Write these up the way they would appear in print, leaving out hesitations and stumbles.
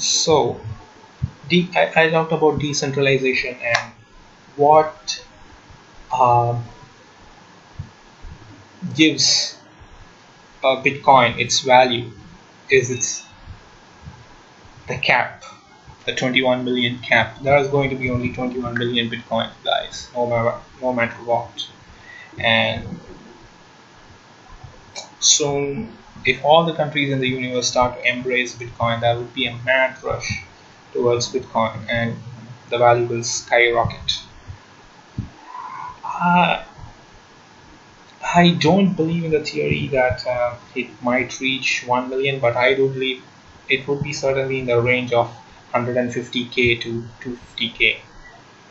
So I talked about decentralization, and what gives Bitcoin its value is the cap, the 21 million cap. There is going to be only 21 million Bitcoin, guys, no matter what. And soon, if all the countries in the universe start to embrace Bitcoin, there will be a mad rush towards Bitcoin, and the value will skyrocket. I don't believe in the theory that it might reach 1 million, but I do believe it would be certainly in the range of 150k to 250k,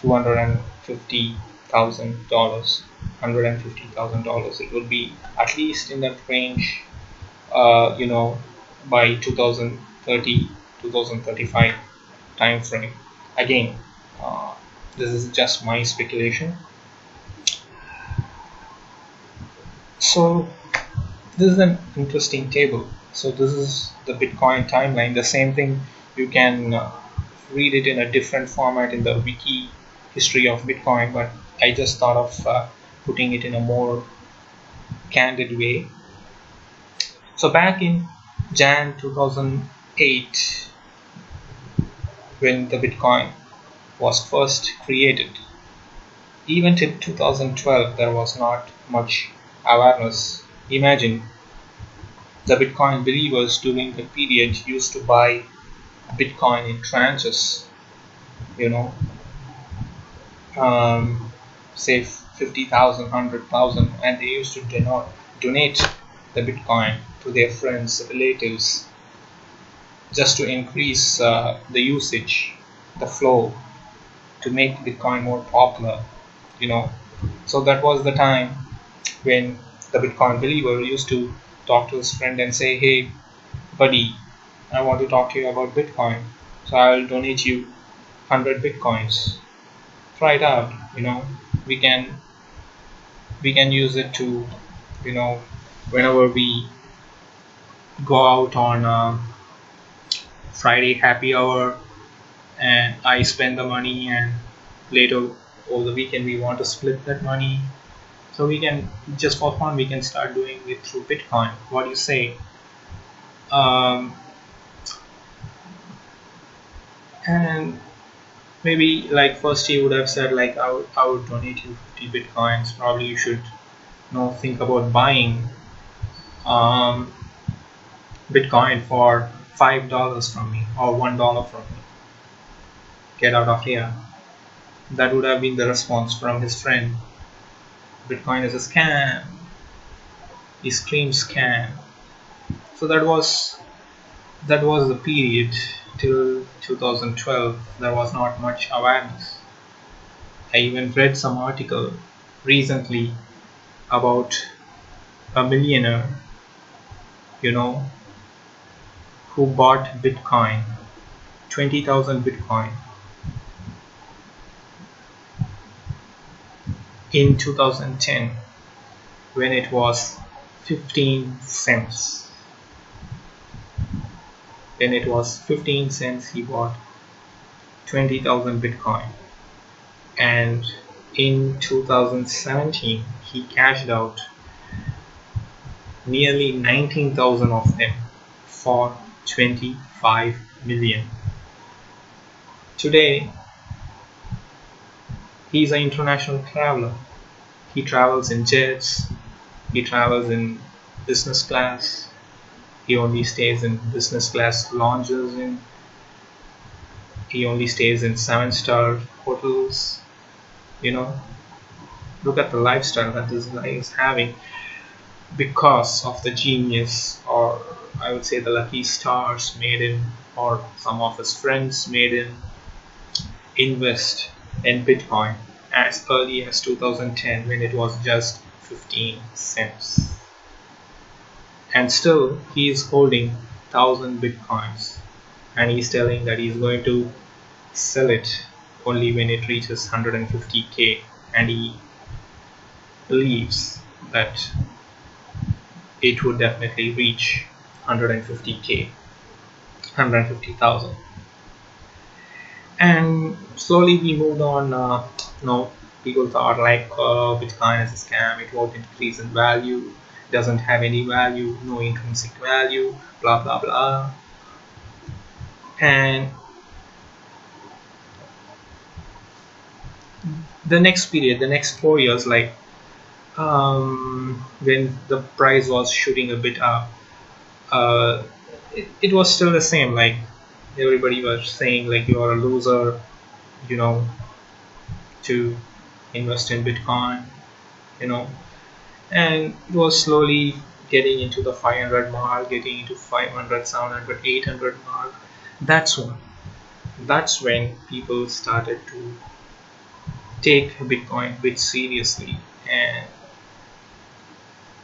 $250,000, $150,000. It would be at least in that range, by 2030, 2035 time frame. Again, this is just my speculation. So this is an interesting table. So this is the Bitcoin timeline. The same thing, you can read it in a different format in the wiki history of Bitcoin, but I just thought of putting it in a more candid way. So back in Jan 2008, when the Bitcoin was first created, even till 2012 there was not much awareness. Imagine, the Bitcoin believers during the period used to buy Bitcoin in tranches, say 50,000, 100,000, and they used to donate the Bitcoin to their friends, relatives, just to increase the usage, the flow, to make Bitcoin more popular. So that was the time when the Bitcoin believer used to talk to his friend and say, hey buddy, I want to talk to you about Bitcoin, so I'll donate you 100 Bitcoins. Try it out. We can use it to, whenever we go out on Friday happy hour and I spend the money, and later over the weekend we want to split that money. So we can, just for fun, we can start doing it through Bitcoin. What do you say? And maybe like first he would have said like, I would donate you 50 Bitcoins. Probably you should think about buying Bitcoin for $5 from me or $1 from me. Get out of here. That would have been the response from his friend. Bitcoin is a scam. He screams scam. So that was the period till 2012. There was not much awareness. I even read some article recently about a millionaire, who bought Bitcoin, 20,000 Bitcoin in 2010 when it was 15 cents. When it was 15 cents, he bought 20,000 Bitcoin, and in 2017 he cashed out nearly 19,000 of them for 25 million. Today he's an international traveler. He travels in jets, he travels in business class, he only stays in business class lounges, he only stays in 7-star hotels. Look at the lifestyle that this guy is having, because of the genius, or I would say the lucky stars made him, or some of his friends made him invest in Bitcoin as early as 2010 when it was just 15 cents. And still he is holding 1,000 Bitcoins, and he's telling that he's going to sell it only when it reaches 150k, and he believes that it would definitely reach 150k, 150,000. And slowly we moved on. No, people thought like Bitcoin is a scam, it won't increase in value, doesn't have any value, no intrinsic value, blah blah blah. And the next period, the next 4 years, like when the price was shooting a bit up, it was still the same. Like everybody was saying like you are a loser, you know, to invest in Bitcoin, you know. And it was slowly getting into the 500 mark, getting into 500, 700, 800 mark. That's when people started to take Bitcoin a bit seriously, and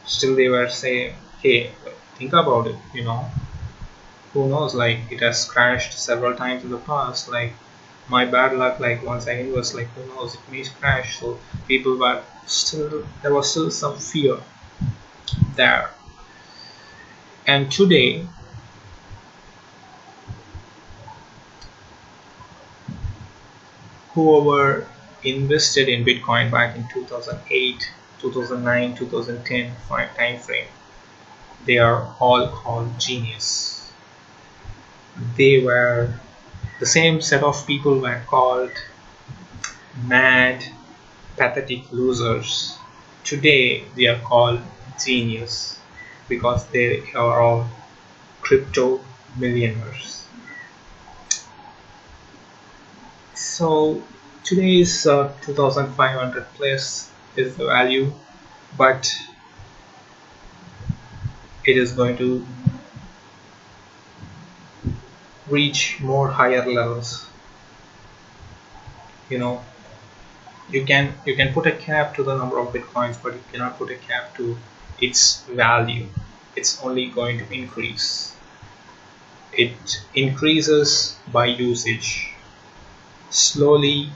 still they were saying, hey, think about it, you know, who knows, like it has crashed several times in the past, like my bad luck, like once I invest, like who knows, it may crash. So people were still, there was still some fear there. And today whoever invested in Bitcoin back in 2008, 2009, 2010 time frame, they are all called genius. They were, the same set of people were called mad, pathetic losers. Today they are called genius because they are all crypto millionaires. So today's 2500 plus is the value, but it is going to reach more higher levels. You know, you can put a cap to the number of Bitcoins, but you cannot put a cap to its value. It's only going to increase. It increases by usage. Slowly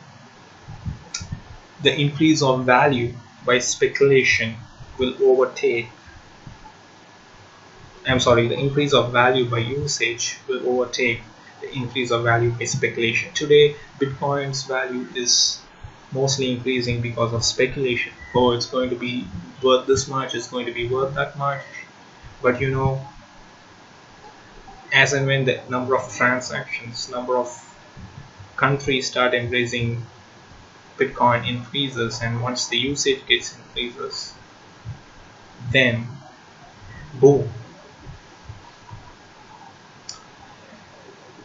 the increase of value by speculation will overtake, the increase of value by usage will overtake the increase of value by speculation. Today Bitcoin's value is mostly increasing because of speculation. Oh, it's going to be worth this much, it's going to be worth that much. But you know, as and when the number of transactions, number of countries start embracing Bitcoin increases, and once the usage gets increases, then boom.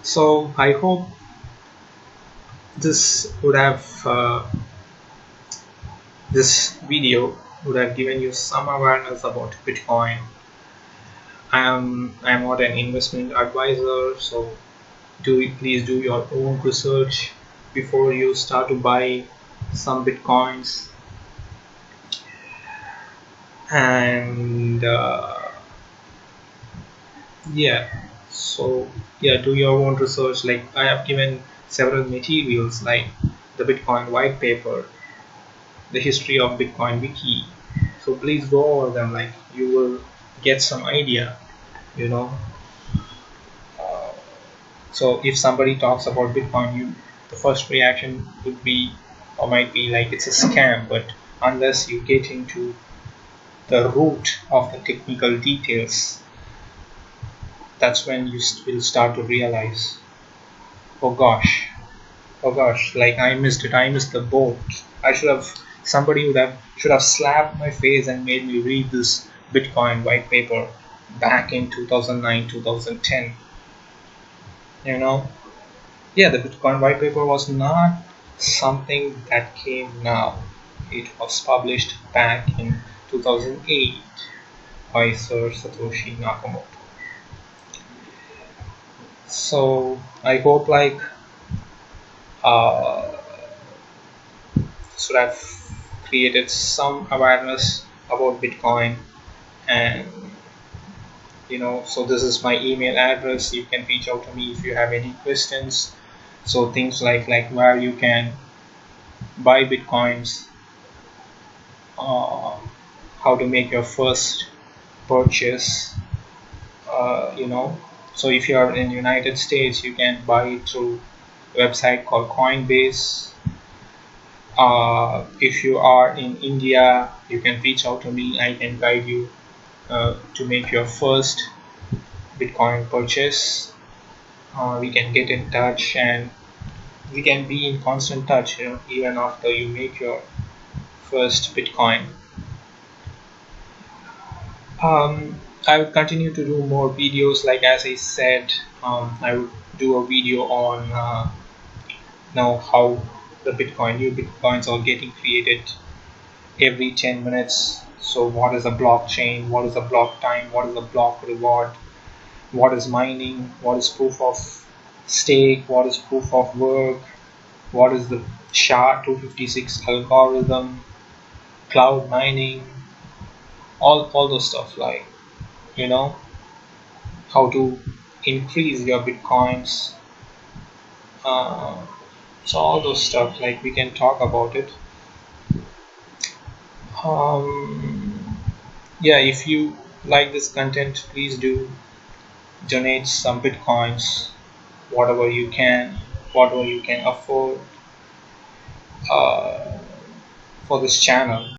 So I hope this would have this video would have given you some awareness about Bitcoin. I'm not an investment advisor, so please do your own research before you start to buy some Bitcoins. And do your own research. Like I have given several materials like the Bitcoin white paper, the history of Bitcoin wiki, so please go over them. Like you will get some idea, you know. So if somebody talks about Bitcoin, the first reaction would be or might be like it's a scam, but unless you get into the root of the technical details, that's when you will start to realize, oh gosh, like I missed the boat. Somebody should have slapped my face and made me read this Bitcoin white paper back in 2009, 2010. You know, yeah, the Bitcoin white paper was not something that came now. It was published back in 2008 by Sir Satoshi Nakamoto. So I hope like should have created some awareness about Bitcoin. And you know, so this is my email address. You can reach out to me if you have any questions. So things like where you can buy Bitcoins, how to make your first purchase, you know. So if you are in United States, you can buy it through website called Coinbase. If you are in India, you can reach out to me. I can guide you to make your first Bitcoin purchase. We can get in touch and we can be in constant touch, even after you make your first Bitcoin. I would continue to do more videos. Like as I said, I would do a video on now how the new Bitcoins are getting created every 10 minutes. So what is a blockchain? What is a block time? What is a block reward? What is mining? What is proof of stake? What is proof of work? What is the SHA-256 algorithm? Cloud mining? All those stuff, like how to increase your Bitcoins. So all those stuff, like we can talk about it. Yeah, if you like this content, please do donate some Bitcoins, whatever you can afford, for this channel.